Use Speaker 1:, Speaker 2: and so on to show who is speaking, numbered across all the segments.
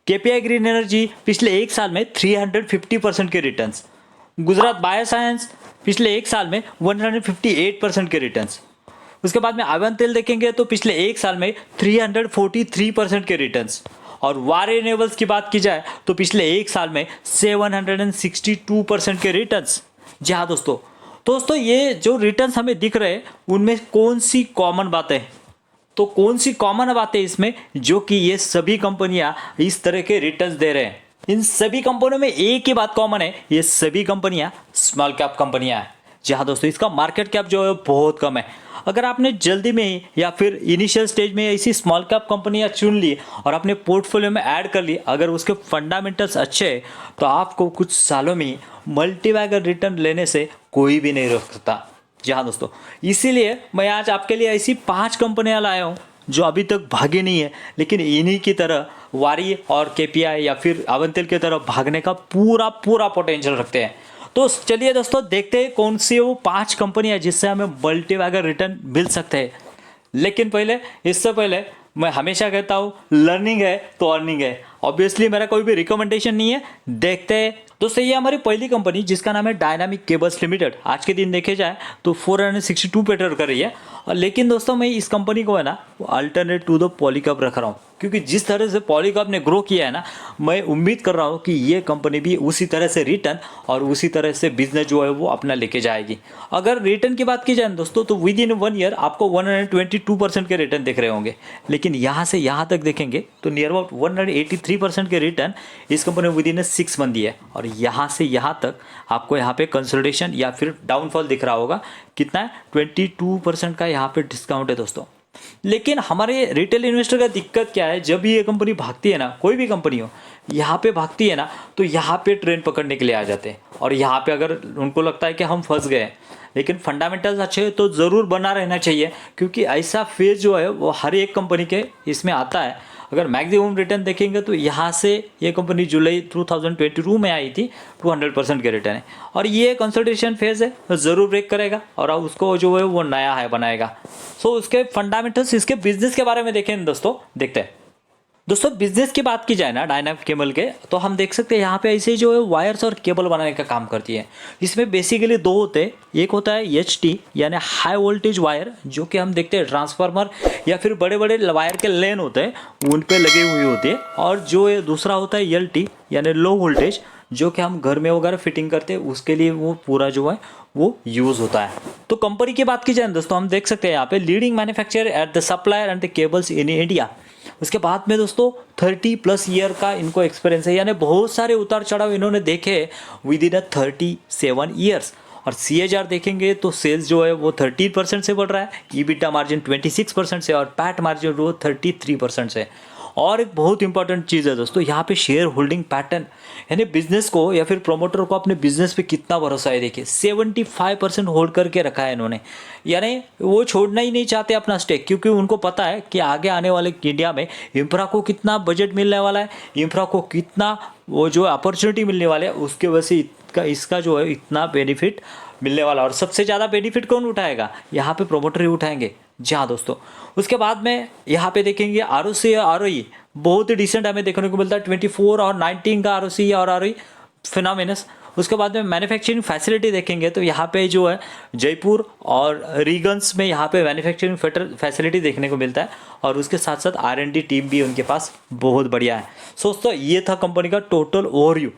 Speaker 1: KPI green energy पिछले एक साल में 350% के रिटर्न्स। गुजरात बायोसाइंस पिछले एक साल में 158% के रिटर्न्स। उसके बाद में अवंतिल देखेंगे तो पिछले एक साल में 343% के रिटर्न्स। और वार रिन्यूएबल्स की बात की जाए तो पिछले एक साल में 762% के रिटर्न्स। जी हाँ दोस्तों ये जो रिटर्न्स हमें दिख रहे हैं उनमें कौन सी कॉमन बातें, तो कौन सी कॉमन बातें इसमें जो कि ये सभी कंपनियां इस तरह के रिटर्न्स दे रहे हैं। इन सभी कंपनियों में एक ही बात कॉमन है, ये सभी कंपनियां स्मॉल कैप कंपनियां हैं। जी हाँ दोस्तों, इसका मार्केट कैप जो है बहुत कम है। अगर आपने जल्दी में ही या फिर इनिशियल स्टेज में ऐसी स्मॉल कैप कंपनियां चुन ली और अपने पोर्टफोलियो में ऐड कर ली, अगर उसके फंडामेंटल्स अच्छे हैं तो आपको कुछ सालों में ही मल्टीबैगर रिटर्न लेने से कोई भी नहीं रोक सकता। जी हाँ दोस्तों, इसीलिए मैं आज आपके लिए ऐसी 5 कंपनियां लाया हूँ जो अभी तक भागी नहीं है, लेकिन इन्हीं की तरह वारी और केपीआई या फिर अवंतिल की तरह भागने का पूरा पोटेंशियल रखते हैं। तो चलिए दोस्तों देखते हैं कौन सी वो 5 कंपनियां जिससे हमें मल्टीबैगर रिटर्न मिल सकते हैं। लेकिन इससे पहले मैं हमेशा कहता हूँ लर्निंग है तो अर्निंग है। ऑब्वियसली मेरा कोई भी रिकमेंडेशन नहीं है। देखते हैं दोस्तों, ये हमारी पहली कंपनी जिसका नाम है डायनामिक केबल्स लिमिटेड। आज के दिन देखे जाए तो 462 पे ट्रेड कर रही है। और लेकिन दोस्तों मैं इस कंपनी को है ना अल्टरनेट टू द पॉलीकैब रख रहा हूँ, क्योंकि जिस तरह से पॉलीकैब ने ग्रो किया है ना, मैं उम्मीद कर रहा हूँ कि ये कंपनी भी उसी तरह से रिटर्न और उसी तरह से बिजनेस जो है वो अपना लेके जाएगी। अगर रिटर्न की बात की जाए दोस्तों तो विद इन 1 ईयर आपको 122% के रिटर्न दिख रहे होंगे, लेकिन यहाँ से यहाँ तक देखेंगे तो नियर अबाउट 183% के रिटर्न इस कंपनी विद इन 6 मंथ दिए। और यहाँ से यहाँ तक आपको यहाँ पे कंसोलिडेशन या फिर डाउनफॉल दिख रहा होगा। कितना है? 22% का यहाँ पे डिस्काउंट है दोस्तों। लेकिन हमारे रिटेल इन्वेस्टर का दिक्कत क्या है, जब भी ये कंपनी भागती है ना, कोई भी कंपनी हो यहाँ पे भागती है ना, तो यहाँ पे ट्रेन पकड़ने के लिए आ जाते हैं। और यहाँ पे अगर उनको लगता है कि हम फंस गए, लेकिन फंडामेंटल्स अच्छे हैं तो ज़रूर बना रहना चाहिए, क्योंकि ऐसा फेज जो है वो हर एक कंपनी के इसमें आता है। अगर मैक्सिमम रिटर्न देखेंगे तो यहाँ से ये कंपनी जुलाई 2022 में आई थी, 200% के रिटर्न है। और ये कंसल्टेशन फेज है, ज़रूर ब्रेक करेगा और अब उसको जो है वो नया है बनाएगा। सो उसके फंडामेंटल्स, इसके बिजनेस के बारे में देखें दोस्तों, देखते हैं। दोस्तों बिजनेस की बात की जाए ना डायनामिक केबल के, तो हम देख सकते हैं यहाँ पे ऐसे जो है वायर्स और केबल बनाने का काम करती है। इसमें बेसिकली 2 होते हैं, एक होता है HT यानी हाई वोल्टेज वायर, जो कि हम देखते हैं ट्रांसफार्मर या फिर बड़े बड़े वायर के लेन होते हैं उन पे लगे हुए होते हैं। और जो दूसरा होता है LT यानी लो वोल्टेज, जो कि हम घर में वगैरह फिटिंग करते हैं, उसके लिए वो पूरा जो है वो यूज़ होता है। तो कंपनी की बात की जाए दोस्तों, हम देख सकते हैं यहाँ पे leading manufacturer at the supplier and the cables in India. उसके बाद में दोस्तों 30+ ईयर का इनको एक्सपीरियंस है, यानी बहुत सारे उतार चढ़ाव इन्होंने देखे विद इन 37 ईयर्स। और CAGR देखेंगे तो सेल्स जो है वो 13% से बढ़ रहा है, EBITDA मार्जिन 26% से और पैट मार्जिन वो 33% से। और एक बहुत इंपॉर्टेंट चीज़ है दोस्तों, यहाँ पे शेयर होल्डिंग पैटर्न, यानी बिजनेस को या फिर प्रोमोटर को अपने बिजनेस पे कितना भरोसा है। देखिए 75% होल्ड करके रखा है इन्होंने, यानी वो छोड़ना ही नहीं चाहते अपना स्टेक, क्योंकि उनको पता है कि आगे आने वाले इंडिया में इंफ्रा को कितना बजट मिलने वाला है, इंफ्रा को कितना वो जो अपॉर्चुनिटी मिलने वाले है, उसके वजह से इसका जो है इतना बेनिफिट मिलने वाला। और सबसे ज़्यादा बेनिफिट कौन उठाएगा? यहाँ पे प्रोमोटर ही उठाएंगे। जी हाँ दोस्तों, उसके बाद में यहाँ पे देखेंगे ROC और ROE बहुत ही डिसेंट हमें देखने को मिलता है। 24 और 19 का ROC और ROE फिनोमिनस। उसके बाद में मैन्युफैक्चरिंग फैसिलिटी देखेंगे तो यहाँ पे जो है जयपुर और रीगंस में यहाँ पे मैन्युफैक्चरिंग फैसिलिटी देखने को मिलता है। और उसके साथ साथ R&D टीम भी उनके पास बहुत बढ़िया है। सो दोस्तों ये था कंपनी का टोटल ओवरव्यू।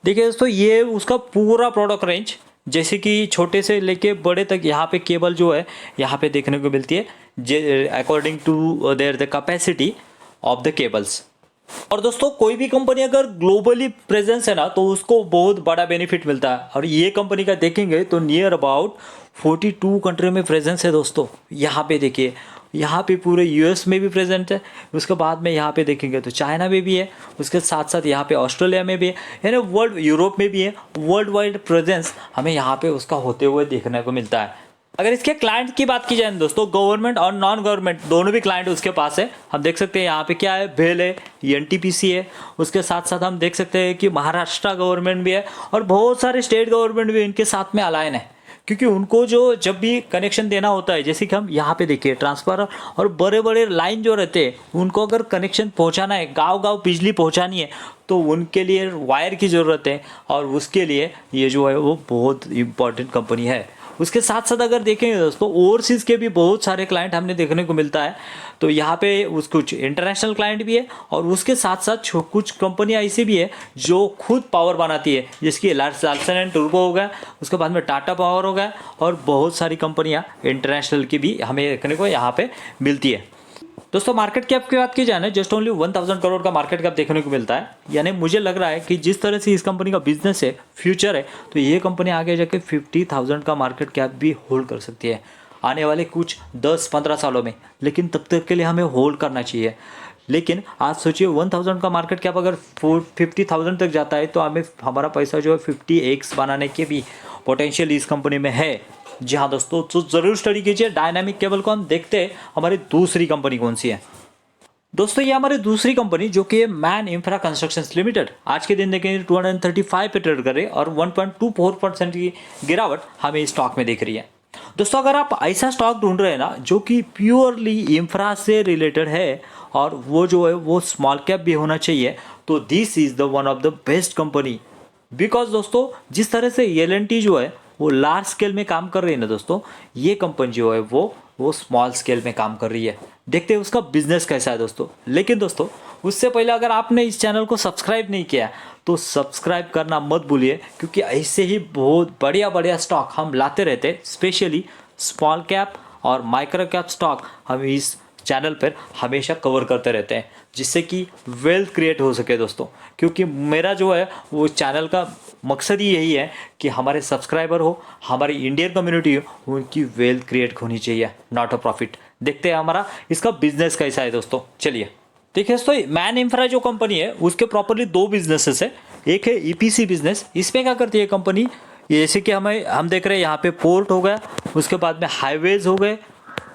Speaker 1: देखिए दोस्तों ये उसका पूरा प्रोडक्ट रेंज, जैसे कि छोटे से लेके बड़े तक यहाँ पे केबल जो है यहाँ पे देखने को मिलती है according to their the capacity of the cables. और दोस्तों कोई भी कंपनी अगर ग्लोबली प्रेजेंस है ना तो उसको बहुत बड़ा बेनिफिट मिलता है। और ये कंपनी का देखेंगे तो नियर अबाउट 42 कंट्री में प्रेजेंस है दोस्तों। यहाँ पे देखिए, यहाँ पे पूरे US में भी प्रेजेंट है। उसके बाद में यहाँ पे देखेंगे तो चाइना में भी है, उसके साथ साथ यहाँ पे ऑस्ट्रेलिया में भी है, यानी वर्ल्ड यूरोप में भी है। वर्ल्ड वाइड प्रेजेंस हमें यहाँ पे उसका होते हुए देखने को मिलता है। अगर इसके क्लाइंट की बात की जाए दोस्तों, गवर्नमेंट और नॉन गवर्नमेंट दोनों भी क्लाइंट उसके पास है। हम देख सकते हैं यहाँ पे क्या है, भेल है, NTPC है। उसके साथ साथ हम देख सकते हैं कि महाराष्ट्र गवर्नमेंट भी है और बहुत सारे स्टेट गवर्नमेंट भी इनके साथ में अलाइन है। क्योंकि उनको जो जब भी कनेक्शन देना होता है, जैसे कि हम यहाँ पे देखिए ट्रांसफार्मर और बड़े बड़े लाइन जो रहते हैं उनको अगर कनेक्शन पहुँचाना है, गांव गांव बिजली पहुँचानी है, तो उनके लिए वायर की ज़रूरत है और उसके लिए ये जो है वो बहुत इम्पॉर्टेंट कंपनी है। उसके साथ साथ अगर देखेंगे दोस्तों, ओवरसीज़ के भी बहुत सारे क्लाइंट हमने देखने को मिलता है। तो यहाँ पे उस कुछ इंटरनेशनल क्लाइंट भी है और उसके साथ साथ कुछ कंपनियाँ ऐसी भी है जो खुद पावर बनाती है, जिसकी लार्सन एंड टर्बो हो गया, उसके बाद में टाटा पावर हो गया और बहुत सारी कंपनियाँ इंटरनेशनल की भी हमें देखने को यहाँ पे मिलती है। दोस्तों मार्केट कैप की बात की जाए ना, जस्ट ओनली 1000 करोड़ का मार्केट कैप देखने को मिलता है। यानी मुझे लग रहा है कि जिस तरह से इस कंपनी का बिजनेस है, फ्यूचर है, तो ये कंपनी आगे जाके 50,000 का मार्केट कैप भी होल्ड कर सकती है आने वाले कुछ 10-15 सालों में। लेकिन तब तक के लिए हमें होल्ड करना चाहिए। लेकिन आज सोचिए 1000 का मार्केट कैप अगर 50,000 तक जाता है तो हमें हमारा पैसा जो है 50x बनाने के भी पोटेंशियल इस कंपनी में है। जी हाँ दोस्तों, तो ज़रूर स्टडी कीजिए। डायनामिक केबल को हम देखते हैं हमारी दूसरी कंपनी कौन सी है। दोस्तों ये हमारी दूसरी कंपनी जो कि मैन इंफ्रा कंस्ट्रक्शंस लिमिटेड, आज के दिन देखेंगे 235 पे ट्रेड कर रही है और 1.24% की गिरावट हमें इस स्टॉक में दिख रही है। दोस्तों अगर आप ऐसा स्टॉक ढूंढ रहे हैं ना जो कि प्योरली इंफ्रा से रिलेटेड है और वो जो है वो स्मॉल कैप भी होना चाहिए, तो this is the one of the best company. Because दोस्तों जिस तरह से एल जो है वो लार्ज स्केल में काम कर रही है ना दोस्तों, ये कंपनी जो है वो स्मॉल स्केल में काम कर रही है। देखते हैं उसका बिजनेस कैसा है दोस्तों। लेकिन दोस्तों उससे पहले अगर आपने इस चैनल को सब्सक्राइब नहीं किया तो सब्सक्राइब करना मत भूलिए, क्योंकि ऐसे ही बहुत बढ़िया बढ़िया स्टॉक हम लाते रहते हैं। स्पेशली स्मॉल कैप और माइक्रो कैप स्टॉक हम इस चैनल पर हमेशा कवर करते रहते हैं, जिससे कि वेल्थ क्रिएट हो सके दोस्तों। क्योंकि मेरा जो है वो चैनल का मकसद ही यही है कि हमारे सब्सक्राइबर हो, हमारी इंडियन कम्युनिटी हो, उनकी वेल्थ क्रिएट होनी चाहिए, नॉट अ प्रॉफिट। देखते हैं हमारा इसका बिजनेस कैसा है दोस्तों। चलिए देखिए दोस्तों, मैन इंफ्रा जो कंपनी है उसके प्रॉपरली दो बिजनेसेस है। एक है ईपीसी बिजनेस। इसमें क्या करती है कंपनी, जैसे कि हम देख रहे हैं यहाँ पे पोर्ट हो गया, उसके बाद में हाईवेज हो गए,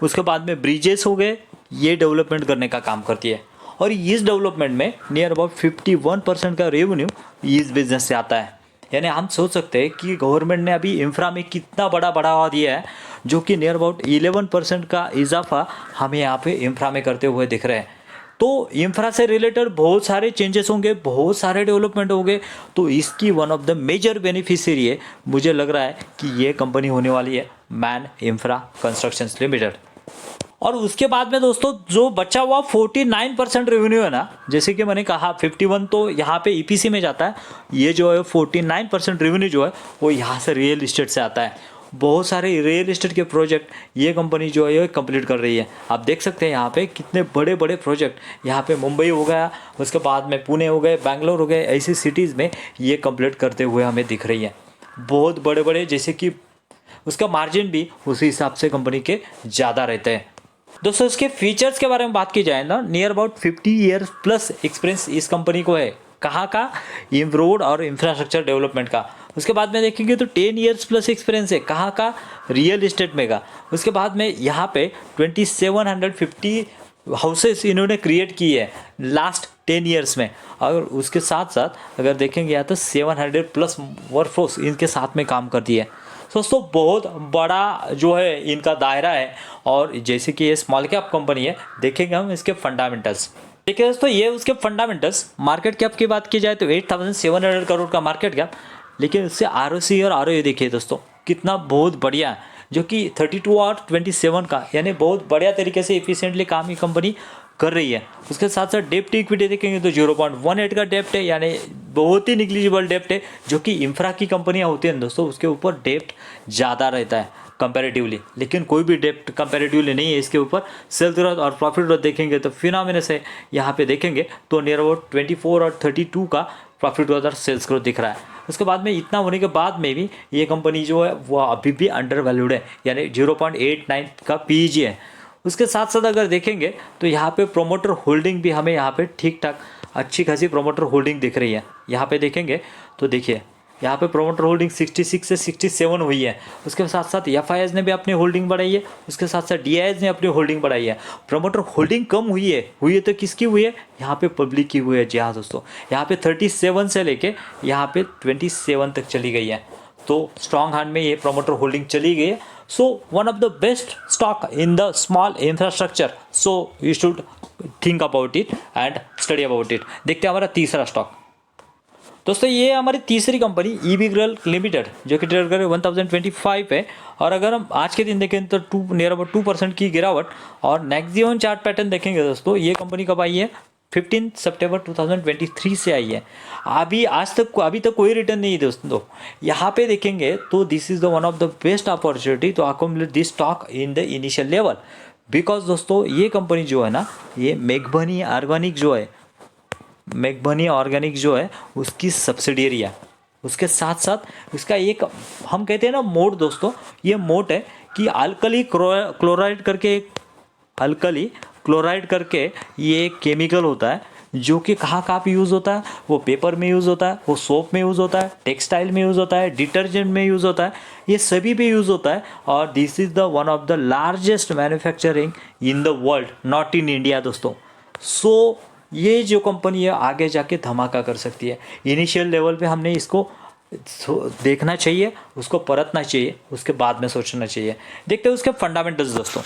Speaker 1: उसके बाद में ब्रिजेस हो गए, ये डेवलपमेंट करने का काम करती है। और इस डेवलपमेंट में नियर अबाउट 51% का रेवेन्यू इस बिजनेस से आता है। यानी हम सोच सकते हैं कि गवर्नमेंट ने अभी इंफ्रा में कितना बड़ा बढ़ावा दिया है, जो कि नियर अबाउट 11% का इजाफा हमें यहाँ पे इंफ्रा में करते हुए दिख रहे हैं। तो इंफ्रा से रिलेटेड बहुत सारे चेंजेस होंगे, बहुत सारे डेवलपमेंट होंगे, तो इसकी one of the major beneficiary है, मुझे लग रहा है कि ये कंपनी होने वाली है मैन इंफ्रा कंस्ट्रक्शंस लिमिटेड। और उसके बाद में दोस्तों जो बचा हुआ 49% रेवेन्यू है ना, जैसे कि मैंने कहा 51 तो यहाँ पे ईपीसी में जाता है, ये जो है 49% रेवेन्यू जो है वो यहाँ से रियल इस्टेट से आता है। बहुत सारे रियल इस्टेट के प्रोजेक्ट ये कंपनी जो है कंप्लीट कर रही है। आप देख सकते हैं यहाँ पे कितने बड़े बड़े प्रोजेक्ट, यहाँ पे मुंबई हो गया, उसके बाद में पुणे हो गए, बैंगलोर हो गए, ऐसी सिटीज़ में ये कंप्लीट करते हुए हमें दिख रही है। बहुत बड़े बड़े, जैसे कि उसका मार्जिन भी उसी हिसाब से कंपनी के ज़्यादा रहते हैं। दोस्तों इसके फीचर्स के बारे में बात की जाए ना, near about 50 years plus experience इस कंपनी को है। कहाँ का, रोड और इंफ्रास्ट्रक्चर डेवलपमेंट का। उसके बाद में देखेंगे तो 10 ईयर्स प्लस एक्सपीरियंस है, कहाँ का, रियल इस्टेट में का। उसके बाद में यहाँ पे 2750 हाउसेस इन्होंने क्रिएट की है लास्ट 10 ईयर्स में। और उसके साथ साथ अगर देखेंगे यहाँ तो 700 प्लस वर्कफोर्स इनके साथ में काम करती है। दोस्तों बहुत बड़ा जो है इनका दायरा है। और जैसे कि ये स्मॉल कैप कंपनी है, देखेंगे हम इसके फंडामेंटल्स। देखिए दोस्तों ये उसके फंडामेंटल्स। मार्केट कैप की बात की जाए तो 8700 करोड़ का मार्केट कैप, लेकिन उससे आरओसी और आरओई देखिए दोस्तों कितना बहुत बढ़िया है, जो कि 32 और 27 का, यानी बहुत बढ़िया तरीके से इफिशिएंटली काम ये कंपनी कर रही है। उसके साथ साथ डेप्ट इक्विटी देखेंगे तो 0.18 का डेप्ट है, यानी बहुत ही निग्लिजिबल डेप्ट है। जो कि इंफ्रा की कंपनियां होती हैं दोस्तों उसके ऊपर डेप्ट ज़्यादा रहता है कंपैरेटिवली, लेकिन कोई भी डेप्ट कंपैरेटिवली नहीं है इसके ऊपर। सेल्स ग्रोथ और प्रॉफिट ग्रोथ देखेंगे तो फिनोमिनस है, यहाँ पे देखेंगे तो नियर अबाउट 24 और 32 का प्रॉफिट ग्रोथ और सेल्स ग्रोथ दिख रहा है। उसके बाद में इतना होने के बाद में भी ये कंपनी जो है वो अभी भी अंडर वैल्यूड है, यानी 0.89 का पीईजी है। उसके साथ साथ अगर देखेंगे तो यहाँ पे प्रोमोटर होल्डिंग भी हमें यहाँ पे ठीक ठाक अच्छी खासी प्रोमोटर होल्डिंग दिख रही है। यहाँ पे देखेंगे तो देखिए यहाँ पे प्रोमोटर होल्डिंग 66 से 67 हुई है। उसके साथ साथ एफआईआईज ने भी अपनी होल्डिंग बढ़ाई है, उसके साथ साथ डीआईज ने अपनी होल्डिंग बढ़ाई है। प्रोमोटर होल्डिंग कम हुई है तो किसकी हुई है, यहाँ पे पब्लिक की हुई है। जी हाँ दोस्तों, यहाँ पे 37 से लेके यहाँ पे 27 तक चली गई है। तो स्ट्रॉन्ग हैंड में ये प्रोमोटर होल्डिंग चली गई है। So one of the best stock in the small infrastructure, so you should think about it and study about it. देखते हैं हमारा तीसरा स्टॉक। दोस्तों ये हमारी तीसरी कंपनी EVGRL लिमिटेड जो कि ट्रेड कर 1025 है, और अगर हम आज के दिन देखें तो नियर अबाउट 2% की गिरावट, और मैक्सिमम चार्ट पैटर्न देखेंगे दोस्तों, ये कंपनी कब आई है, 15 सितंबर 2023 से आई है। अभी तक कोई रिटर्न नहीं है दोस्तों। यहाँ पे देखेंगे तो this is the one of the best opportunity to accommodate this stock in the initial level, because दोस्तों ये कंपनी जो है ना, ये मेघबनी ऑर्गेनिक जो है उसकी सब्सिडियरी है। उसके साथ साथ उसका एक हम कहते हैं ना मोड दोस्तों, ये मोड है कि अल्कली क्लोराइड करके ये एक केमिकल होता है जो कि कहाँ पे यूज़ होता है, वो पेपर में यूज़ होता है, वो सोप में यूज़ होता है, टेक्सटाइल में यूज़ होता है, डिटर्जेंट में यूज़ होता है, ये सभी पे यूज़ होता है। और this is the one of the largest manufacturing in the world, not in India दोस्तों। सो ये जो कंपनी है आगे जाके धमाका कर सकती है। इनिशियल लेवल पे हमने इसको देखना चाहिए, उसको परखना चाहिए, उसके बाद में सोचना चाहिए। देखते हैं उसके फंडामेंटल्स दोस्तों।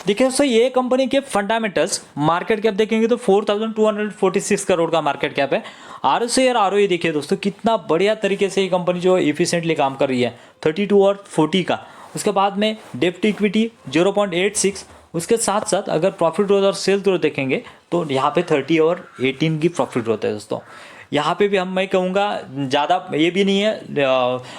Speaker 1: देखिए दोस्तों ये कंपनी के फंडामेंटल्स, मार्केट कैप देखेंगे तो 4246 करोड़ का मार्केट कैप है। ROC और ROE देखिए दोस्तों कितना बढ़िया तरीके से ये कंपनी जो इफिशिएंटली काम कर रही है, 32 और 40 का। उसके बाद में डेप्ट इक्विटी 0.86। उसके साथ साथ अगर प्रॉफिट ग्रोथ और सेल्स ग्रोथ देखेंगे तो यहाँ पे 30 और 18 की प्रॉफिट ग्रोथ है दोस्तों। यहाँ पे भी मैं कहूँगा ज़्यादा ये भी नहीं है,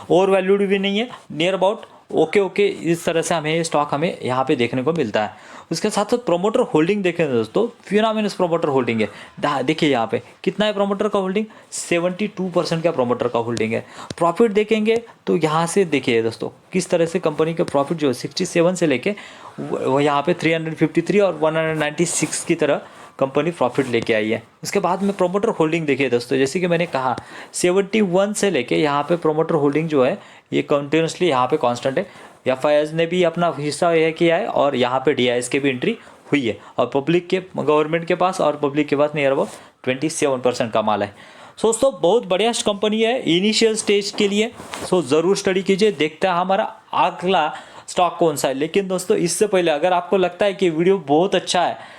Speaker 1: ओवर वैल्यूड भी नहीं है, नियर अबाउट ओके इस तरह से हमें स्टॉक हमें यहाँ पे देखने को मिलता है। उसके साथ साथ प्रोमोटर होल्डिंग देखें दोस्तों, फिनोमिनस प्रोमोटर होल्डिंग है। देखिए यहाँ पे कितना है प्रोमोटर का होल्डिंग, 72% का प्रोमोटर का होल्डिंग है। प्रॉफिट देखेंगे तो यहाँ से देखिए दोस्तों किस तरह से कंपनी का प्रॉफिट जो है 67 से लेके वो यहाँ पे 353 और 196 की तरह कंपनी प्रॉफिट लेके आई है। उसके बाद में प्रोमोटर होल्डिंग देखिए दोस्तों, जैसे कि मैंने कहा 71 से लेके यहाँ पे प्रोमोटर होल्डिंग जो है ये कंटिन्यूसली यहाँ पे कांस्टेंट है। FIS ने भी अपना हिस्सा यह किया है और यहाँ पे DIS के भी एंट्री हुई है, और गवर्नमेंट के पास और पब्लिक के पास नियर अबाउट 27% का माल है। दोस्तों बहुत बढ़िया कंपनी है इनिशियल स्टेज के लिए, सो ज़रूर स्टडी कीजिए। देखते हैं हमारा अगला स्टॉक कौन सा है। लेकिन दोस्तों इससे पहले अगर आपको लगता है कि वीडियो बहुत अच्छा है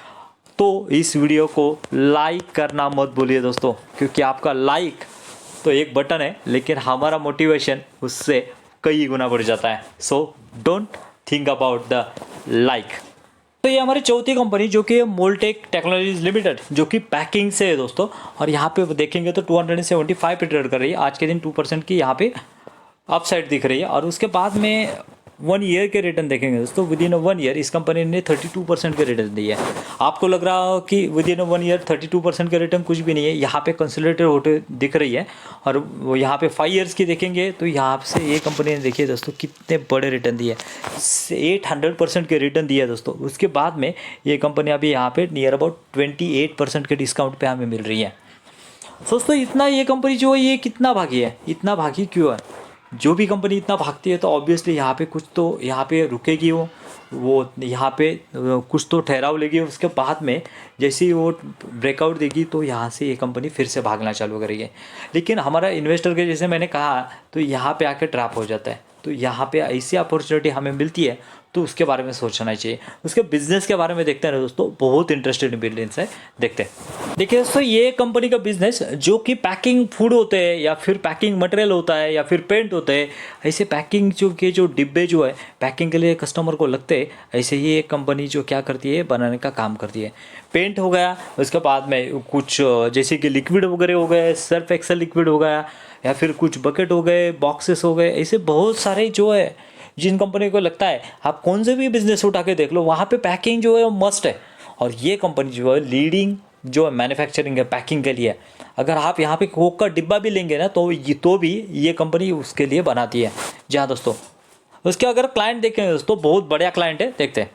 Speaker 1: तो इस वीडियो को लाइक करना मत भूलिए दोस्तों, क्योंकि आपका लाइक तो एक बटन है लेकिन हमारा मोटिवेशन उससे कई गुना बढ़ जाता है। So don't think about the like. तो ये हमारी चौथी कंपनी जो कि मोल्टेक टेक्नोलॉजीज लिमिटेड जो कि पैकिंग से है दोस्तों, और यहाँ पे देखेंगे तो 275 पे ट्रेड कर रही है। आज के दिन 2% की यहाँ पे अपसाइड दिख रही है। और उसके बाद में 1 ईयर के रिटर्न देखेंगे दोस्तों, विद इन 1 ईयर इस कंपनी ने 32% के रिटर्न दिए है। आपको लग रहा हो कि विद इन 1 ईयर 32% के रिटर्न कुछ भी नहीं है, यहाँ पे कंसोलिडेटेड होते दिख रही है। और वो यहाँ पे 5 ईयर्स की देखेंगे तो यहाँ से ये कंपनी ने देखिए दोस्तों कितने बड़े रिटर्न दिए, 800% के रिटर्न दिए दोस्तों। उसके बाद में ये कंपनी अभी यहाँ पे नियर अबाउट 28% के डिस्काउंट पे हमें मिल रही है। दोस्तों इतना ये कंपनी जो है ये कितना भागी है, इतना भागी क्यों है? जो भी कंपनी इतना भागती है तो ऑब्वियसली यहाँ पे कुछ तो यहाँ पे रुकेगी, वो यहाँ पे कुछ तो ठहराव लेगी। उसके बाद में जैसे ही वो ब्रेकआउट देगी तो यहाँ से ये कंपनी फिर से भागना चालू करेगी। लेकिन हमारा इन्वेस्टर के जैसे मैंने कहा तो यहाँ पे आके ट्रैप हो जाता है। तो यहाँ पे ऐसी अपॉर्चुनिटी हमें मिलती है तो उसके बारे में सोचना चाहिए। उसके बिजनेस के बारे में देखते हैं दोस्तों, बहुत इंटरेस्टेड बिजनेस है, देखते हैं। देखिए दोस्तों ये कंपनी का बिजनेस जो कि पैकिंग फूड होते हैं या फिर पैकिंग मटेरियल होता है या फिर पेंट होते हैं, ऐसे पैकिंग जो डिब्बे जो है पैकिंग के लिए कस्टमर को लगते हैं, ऐसे ही एक कंपनी जो क्या करती है बनाने का काम करती है। पेंट हो गया, उसके बाद में कुछ जैसे कि लिक्विड वगैरह हो गए, सर्फ एक्सेल लिक्विड हो गया, या फिर कुछ बकेट हो गए, बॉक्सेस हो गए, ऐसे बहुत सारे जो है जिन कंपनी को लगता है आप कौन से भी बिजनेस उठा के देख लो वहाँ पे पैकिंग जो है वो मस्ट है। और ये कंपनी जो है लीडिंग जो है मैन्युफैक्चरिंग है पैकिंग के लिए। अगर आप यहाँ पे कोक का डिब्बा भी लेंगे ना तो भी ये कंपनी उसके लिए बनाती है। जी हाँ दोस्तों, उसके अगर क्लाइंट देखेंगे दोस्तों बहुत बढ़िया क्लाइंट है। देखते हैं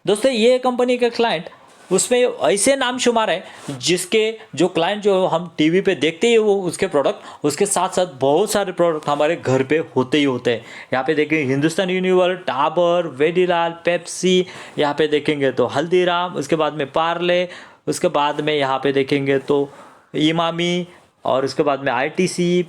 Speaker 1: दोस्तों ये कंपनी के क्लाइंट, उसमें ऐसे नाम शुमार है जिसके जो क्लाइंट जो हम टीवी पे देखते ही वो उसके प्रोडक्ट, उसके साथ साथ बहुत सारे प्रोडक्ट हमारे घर पे होते ही होते हैं। यहाँ पे देखेंगे हिंदुस्तान यूनिवर, डाबर, वेडिलाल, पेप्सी, यहाँ पे देखेंगे तो हल्दीराम, उसके बाद में पार्ले, उसके बाद में यहाँ पे देखेंगे तो इमामी, और उसके बाद में ITC,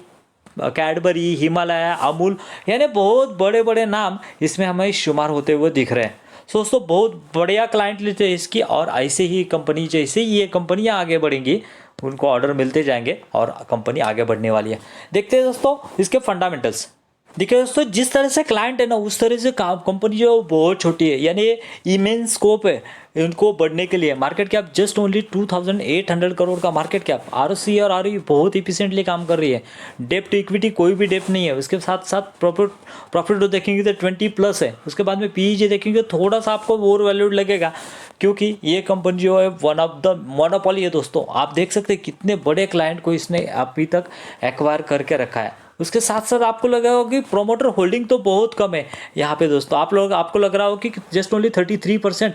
Speaker 1: कैडबरी, हिमालय, अमूल, यानी बहुत बड़े बड़े नाम इसमें हमें शुमार होते हुए दिख रहे हैं। दोस्तों बहुत बढ़िया क्लाइंट लिस्ट है इसकी, और ऐसे ही कंपनी, जैसे ही ये कंपनियां आगे बढ़ेंगी उनको ऑर्डर मिलते जाएंगे और कंपनी आगे बढ़ने वाली है। देखते हैं दोस्तों इसके फंडामेंटल्स। देखिए दोस्तों, जिस तरह से क्लाइंट है ना, उस तरह से कंपनी जो बहुत छोटी है, यानी इमेंस स्कोप है इनको बढ़ने के लिए। Market cap just only 2800 crore का मार्केट कैप। आरओसी और आरओई बहुत इफिशिएंटली काम कर रही है। डेप्ट इक्विटी कोई भी डेप्ट नहीं है। उसके साथ साथ प्रॉफिट देखेंगे तो 20+ है। उसके बाद में पीईजी देखेंगे थोड़ा सा आपको ओवर वैल्यूड लगेगा, क्योंकि ये कंपनी जो है वन ऑफ द मोनोपोली है। दोस्तों आप देख सकते हैं कितने बड़े क्लाइंट को इसने अभी तक एक्वायर करके रखा है। उसके साथ साथ आपको लगा होगा कि प्रोमोटर होल्डिंग तो बहुत कम है यहाँ पे। दोस्तों आपको लग रहा होगा कि जस्ट ओनली 33%,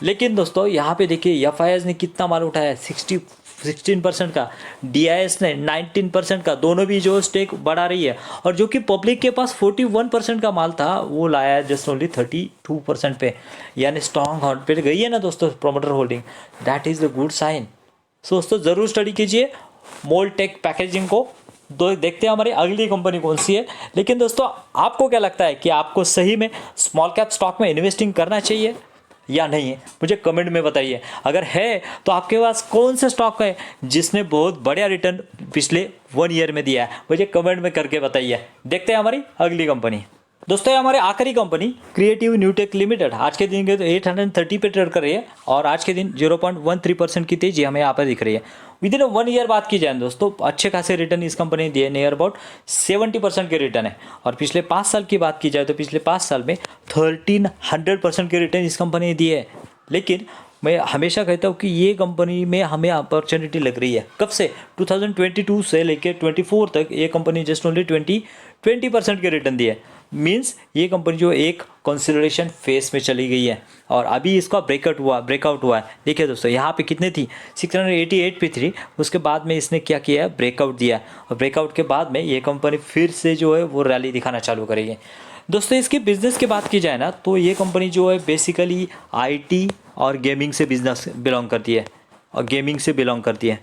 Speaker 1: लेकिन दोस्तों यहाँ पे देखिए एफआईएस ने कितना माल उठाया, 16% का, डीआईएस ने 19% का, दोनों भी जो स्टेक बढ़ा रही है। और जो कि पब्लिक के पास 41% का माल था वो लाया है जस्ट ओनली 32% पे, यानी स्ट्रॉन्ग हॉट पे गई है ना दोस्तों promoter holding. That is the good sign. So दोस्तों ज़रूर स्टडी कीजिए मोल्टेक पैकेजिंग को। देखते हैं हमारी अगली कंपनी कौन सी है। लेकिन दोस्तों आपको क्या लगता है कि आपको सही में स्मॉल कैप स्टॉक में इन्वेस्टिंग करना चाहिए या नहीं है, मुझे कमेंट में बताइए। अगर है तो आपके पास कौन सा स्टॉक है जिसने बहुत बढ़िया रिटर्न पिछले 1 ईयर में दिया है, मुझे कमेंट में करके बताइए। देखते हैं हमारी अगली कंपनी। दोस्तों हमारे आखिरी कंपनी क्रिएटिव न्यूटेक लिमिटेड आज के दिन के तो 830 पे ट्रेड कर रही है, और आज के दिन 0.13% की तेजी हमें यहाँ पर दिख रही है। विद इन 1 ईयर बात की जाए दोस्तों, अच्छे खासे रिटर्न इस कंपनी ने दिए, नियर अबाउट 70% के रिटर्न है। और पिछले 5 साल की बात की जाए तो पिछले 5 साल में 1300% के रिटर्न इस कंपनी ने दिए है। लेकिन मैं हमेशा कहता हूँ कि ये कंपनी में हमें अपॉर्चुनिटी लग रही है। कब से? 2022 से लेकर 24 तक ये कंपनी जस्ट ओनली 20% के रिटर्न दिए। मीन्स ये कंपनी जो एक कंसिडरेशन फेस में चली गई है, और अभी इसका ब्रेकआउट हुआ है। देखिए दोस्तों यहाँ पे कितने थी, 688 पे थी। उसके बाद में इसने क्या किया है, ब्रेकआउट दिया, और ब्रेकआउट के बाद में ये कंपनी फिर से जो है वो रैली दिखाना चालू करेगी। दोस्तों इसकी बिज़नेस की बात की जाए ना, तो ये कंपनी जो है बेसिकली आईटी और गेमिंग से बिजनेस बिलोंग करती है, और गेमिंग से बिलोंग करती है।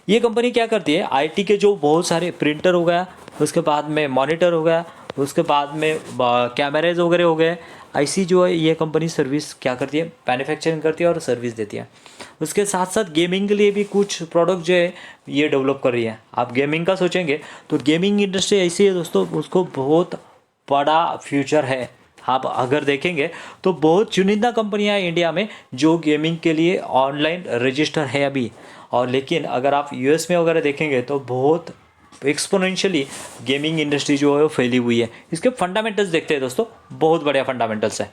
Speaker 1: ये कंपनी क्या करती है, आईटी के जो बहुत सारे प्रिंटर हो गया, उसके बाद में मॉनिटर हो गया, उसके बाद में कैमरेज वगैरह हो गए, ऐसी जो है ये कंपनी सर्विस क्या करती है, मैन्युफैक्चरिंग करती है और सर्विस देती है। उसके साथ साथ गेमिंग के लिए भी कुछ प्रोडक्ट जो है ये डेवलप कर रही है। आप गेमिंग का सोचेंगे तो गेमिंग इंडस्ट्री ऐसी है दोस्तों, उसको बहुत बड़ा फ्यूचर है। आप अगर देखेंगे तो बहुत चुनिंदा कंपनियां हैं इंडिया में जो गेमिंग के लिए ऑनलाइन रजिस्टर है अभी, और लेकिन अगर आप यूएस में वगैरह देखेंगे तो बहुत एक्सपोनेंशियली गेमिंग इंडस्ट्री जो है वो फैली हुई है। इसके फंडामेंटल्स देखते हैं दोस्तों, बहुत बढ़िया फंडामेंटल्स है।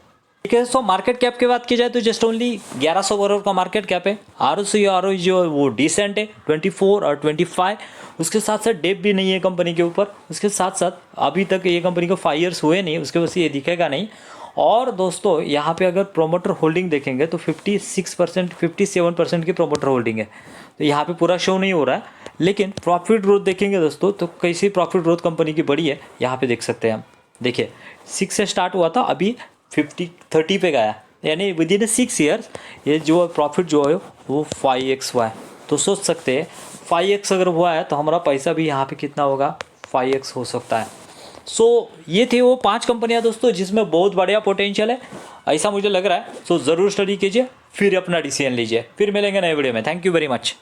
Speaker 1: ठीक है दोस्तों, मार्केट कैप की बात की जाए तो जस्ट ओनली 1100 करोड़ का मार्केट कैप है। आरओसी जो है वो डिसेंट है, 24 और 25। उसके साथ साथ डेप भी नहीं है कंपनी के ऊपर। उसके साथ साथ अभी तक ये कंपनी को 5 ईयर्स हुए नहीं, उसके वजह से ये दिखेगा नहीं। और दोस्तों यहाँ पे अगर प्रोमोटर होल्डिंग देखेंगे तो 56%, 57% की प्रोमोटर होल्डिंग है। तो यहाँ पे पूरा शो नहीं हो रहा है, लेकिन प्रॉफिट ग्रोथ देखेंगे दोस्तों तो कैसी प्रॉफिट ग्रोथ कंपनी की बड़ी है, यहाँ पे देख सकते हैं हम। देखिए 6 से स्टार्ट हुआ था, अभी 30 पे गया, यानी विद इन 6 ईयर्स ये जो प्रॉफिट जो है वो 5x हुआ है। तो सोच सकते हैं 5x अगर हुआ है तो हमारा पैसा भी यहाँ पे कितना होगा, 5x हो सकता है। सो ये थे वो 5 कंपनियां दोस्तों जिसमें बहुत बढ़िया पोटेंशियल है, ऐसा मुझे लग रहा है। सो ज़रूर स्टडी कीजिए, फिर अपना डिसीजन लीजिए। फिर मिलेंगे नए वीडियो में। Thank you very much.